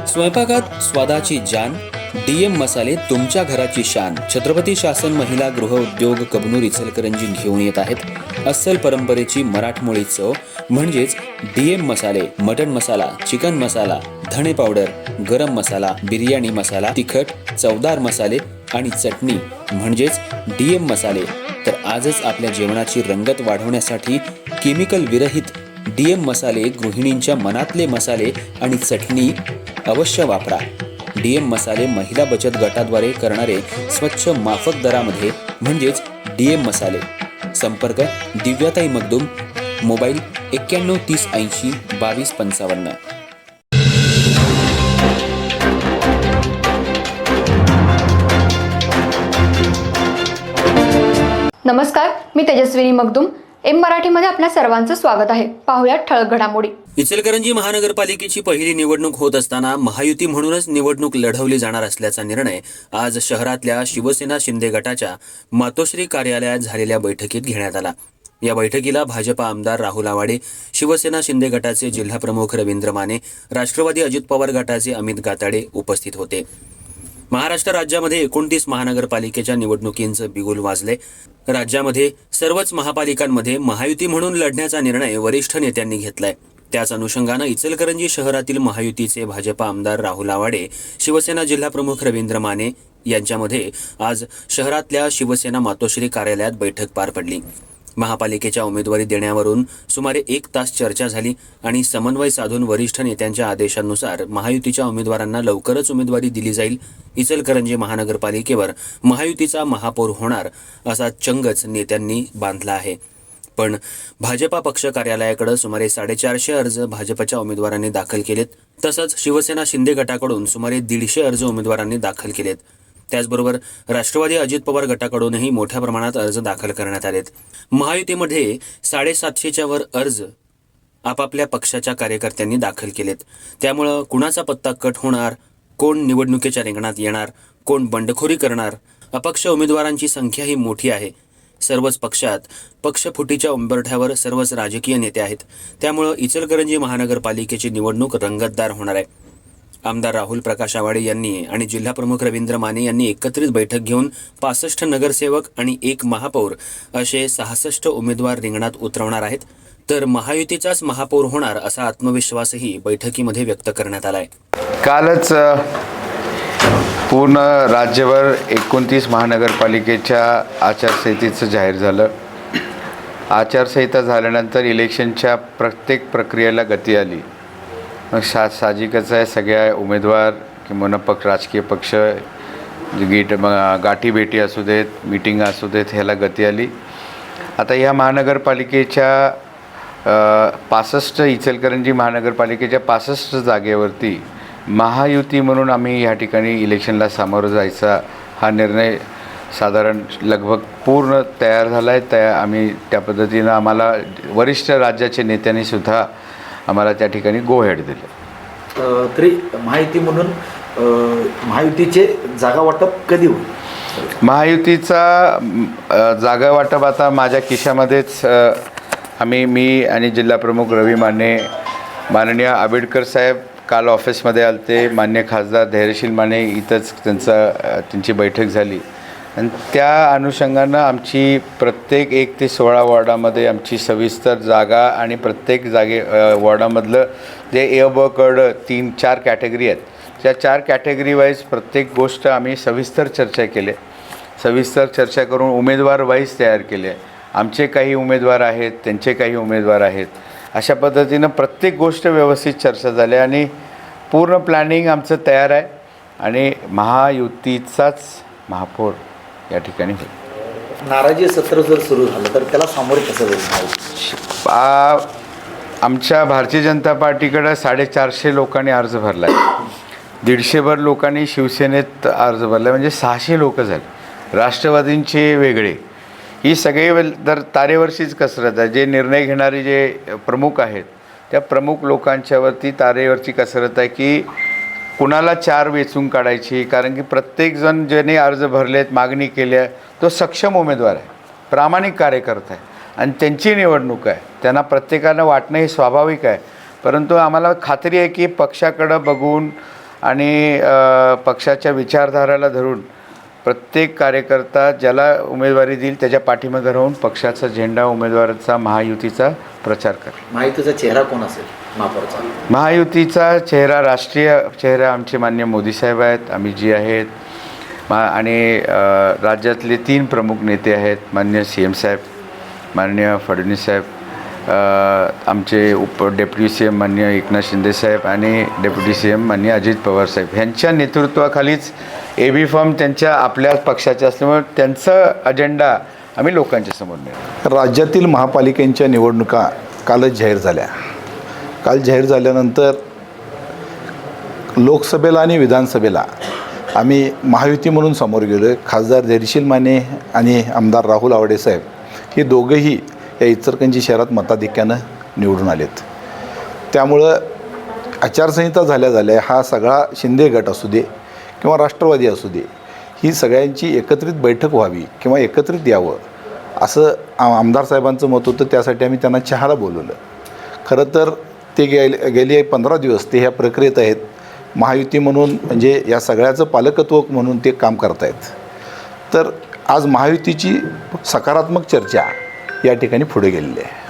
स्वयंपाकात स्वादाची जान, डीएम मसाले तुमच्या घराची शान. छत्रपती शासन महिला गृह उद्योग कबनूर इचलकरंजी घेऊन येत आहेत अस्सल परंपरेची मराठमोळी चव म्हणजेच डीएम मसाले. मटन मसाला, चिकन मसाला, धणे पावडर, गरम मसाला, बिर्याणी मसाला, तिखट चवदार मसाले आणि चटणी म्हणजेच डीएम मसाले. तर आजच आपल्या जेवणाची रंगत वाढवण्यासाठी केमिकल विरहित डीएम मसाले, गृहिणींच्या मनातले मसाले आणि चटणी अवश्य वापरा. डीएम मसाले महिला बचत गटाद्वारे करणारे स्वच्छ माफक दरामध्ये म्हणजेच डीएम मसाले. संपर्क दिव्याताई मगदूम, मोबाईल 91 30 80 22 55. नमस्कार, मी तेजस्विनी मगदूम. एम मराठीमध्ये आपल्या सर्वांचं स्वागत आहे. पाहुयात ठळक घडामोडी. इचलकरंजी महानगरपालिकेची पहिली निवडणूक होत असताना महायुती म्हणूनच निवडणूक लढवली जाणार असल्याचा निर्णय आज शहरातल्या शिवसेना शिंदे गटाच्या मातोश्री कार्यालयात झालेल्या बैठकीत घेण्यात आला. या बैठकीला भाजपा आमदार राहुल आवाडे, शिवसेना शिंदे गटाचे जिल्हाप्रमुख रवींद्र माने, राष्ट्रवादी अजित पवार गटाचे अमित गाताडे उपस्थित होते. महाराष्ट्र राज्यामध्ये 29 महानगरपालिकेच्या निवडणुकींचं बिगुल वाजले. राज्यामध्ये सर्वच महापालिकांमध्ये महायुती म्हणून लढण्याचा निर्णय वरिष्ठ नेत्यांनी घेतलाय. त्याच अनुषंगानं इचलकरंजी शहरातील महायुतीचे भाजपा आमदार राहुल आवाडे, शिवसेना जिल्हाप्रमुख रवींद्र माने यांच्यामध्ये आज शहरातल्या शिवसेना मातोश्री कार्यालयात बैठक पार पडली. महापालिकेच्या उमेदवारी देण्यावरून सुमारे 1 तास चर्चा झाली आणि समन्वय साधून वरिष्ठ नेत्यांच्या आदेशानुसार महायुतीच्या उमेदवारांना लवकरच उमेदवारी दिली जाईल. इचलकरंजी महानगरपालिकेवर महायुतीचा महापौर होणार असा चंगच नेत्यांनी बांधला आहे. पण भाजपा पक्ष कार्यालयाकडे सुमारे 450 अर्ज भाजपच्या उमेदवारांनी दाखल केलेत. तसंच शिवसेना शिंदे गटाकडून सुमारे 150 अर्ज उमेदवारांनी दाखल केलेत. त्याचबरोबर राष्ट्रवादी अजित पवार गटाकडूनही मोठ्या प्रमाणात अर्ज दाखल करण्यात आलेत. महायुतीमध्ये 750च्या वर अर्ज आपापल्या पक्षाच्या कार्यकर्त्यांनी दाखल केलेत. त्यामुळं कुणाचा पत्ता कट होणार, कोण निवडणुकीच्या रिंगणात येणार, कोण बंडखोरी करणार, अपक्ष उमेदवारांची संख्याही मोठी आहे. सर्वच पक्षात पक्षफुटीच्या उंबरठ्यावर सर्वच राजकीय नेते आहेत. त्यामुळं इचलकरंजी महानगरपालिकेची निवडणूक रंगतदार होणार आहे. आमदार राहुल प्रकाश आवाडे यांनी आणि जिल्हाप्रमुख रवींद्र माने यांनी एकत्रित बैठक घेऊन 65 नगरसेवक आणि 1 महापौर असे 66 उमेदवार रिंगणात उतरवणार आहेत. तर महायुतीचाच महापौर होणार असा आत्मविश्वासही बैठकीमध्ये व्यक्त करण्यात आलाय. कालच पूर्ण राज्यभर 29 महानगरपालिकेच्या आचारसंहितेचं जाहीर झालं. आचारसंहिता झाल्यानंतर इलेक्शनच्या प्रत्येक प्रक्रियेला गती आली. मग साहजिकच आहे, सगळ्या उमेदवार किंवा राजकीय पक्ष गाठीभेटी असू देत, मीटिंग असू देत, ह्याला गती आली. आता ह्या महानगरपालिकेच्या 65 इचलकरंजी महानगरपालिकेच्या 65 जागेवरती महायुती म्हणून आम्ही ह्या ठिकाणी इलेक्शनला सामोरं जायचा हा निर्णय साधारण लगभग पूर्ण तयार झाला आहे. आम्ही त्या पद्धतीनं आम्हाला वरिष्ठ राज्याचे नेत्यांनी सुद्धा आम्हाला त्या ठिकाणी गो हेड दिलं. तरी महायुती म्हणून महायुतीचे जागा वाटप कधी होईल? महायुतीचा जागा वाटप आता माझ्या खिशामध्येच मी आणि जिल्हाप्रमुख रवी माने, माननीय आंबेडकर साहेब काल ऑफिसमध्ये आलते. मान्य खासदार धैर्यशील माने इथंच त्यांची बैठक झाली आणि त्या अनुषंगानं आमची प्रत्येक 1 ते 16 वॉर्डामध्ये आमची सविस्तर जागा आणि प्रत्येक वॉर्डामधलं जे ए ब कड 3-4 कॅटेगरी आहेत, त्या 4 कॅटेगरी वाईज प्रत्येक गोष्ट आम्ही सविस्तर चर्चा केली. सविस्तर चर्चा करून उमेदवार वाईज तयार केले. आमचे काही उमेदवार आहेत, त्यांचे काही उमेदवार आहेत. अशा पद्धतीनं प्रत्येक गोष्ट व्यवस्थित चर्चा झाली आणि पूर्ण प्लॅनिंग आमचं तयार आहे आणि महायुतीचाच महापौर या ठिकाणी होईल. नाराजी सत्र जर सुरू झालं तर त्याला सामोरे कसं जाईल? आमच्या भारतीय जनता पार्टीकडं 450 लोकांनी अर्ज भरला आहे. 150 लोकांनी शिवसेनेत अर्ज भरला, म्हणजे 600 लोक झाले. राष्ट्रवादींचे वेगळे. ही सगळे तर तारेवरचीच कसरत आहे. जे निर्णय घेणारे जे प्रमुख आहेत त्या प्रमुख लोकांच्यावरती तारेवरची कसरत आहे की कुणाला 4 वेचून काढायची. कारण की प्रत्येकजण ज्याने अर्ज भरलेत, मागणी केली आहे, तो सक्षम उमेदवार आहे, प्रामाणिक कार्यकर्ता आहे आणि त्यांची निवडणूक आहे. त्यांना प्रत्येकानं वाटणं हे स्वाभाविक आहे. परंतु आम्हाला खात्री आहे की पक्षाकडं बघून आणि पक्षाच्या विचारधाराला धरून प्रत्येक कार्यकर्ता ज्याला उमेदवारी देईल त्याच्या पाठीमागे राहून पक्षाचा झेंडा उमेदवाराचा महायुतीचा प्रचार करेल. महायुतीचा चेहरा कोण असेल महापौरचा? महायुतीचा चेहरा, राष्ट्रीय चेहरा आमचे माननीय मोदीसाहेब आहेत, अमितजी आहेत आणि राज्यातले 3 प्रमुख नेते आहेत, माननीय CM साहेब, माननीय फडणवीस साहेब, आमचे डेप्युटी CM माननीय एकनाथ शिंदे साहेब आणि डेप्युटी CM माननीय अजित पवार साहेब ह्यांच्या नेतृत्वाखालीच AB फॉर्म त्यांच्या आपल्या पक्षाचे असल्यामुळे त्यांचा अजेंडा आम्ही लोकांच्या समोर नेऊ. राज्यातील महापालिकांच्या निवडणुका कालच जाहीर झाल्या. काल जाहीर झाल्यानंतर लोकसभेला आणि विधानसभेला आम्ही महायुती म्हणून समोर गेलो आहे. खासदार धैर्यशील माने आणि आमदार राहुल आवडे साहेब हे दोघंही या इचलकरंजी शहरात मताधिक्यानं निवडून आलेत. त्यामुळं आचारसंहिता झाल्या हा सगळा शिंदे गट असू दे किंवा राष्ट्रवादी असू दे, ही सगळ्यांची एकत्रित बैठक व्हावी किंवा एकत्रित यावं असं आमदार साहेबांचं मत होतं. त्यासाठी आम्ही त्यांना चहाला बोलवलं. खरं तर ते गेली 15 दिवस ते ह्या प्रक्रियेत आहेत. महायुती म्हणून म्हणजे या सगळ्याचं पालकत्व म्हणून ते काम करत आहेत. तर आज महायुतीची सकारात्मक चर्चा या ठिकाणी पुढे गेलेली आहे.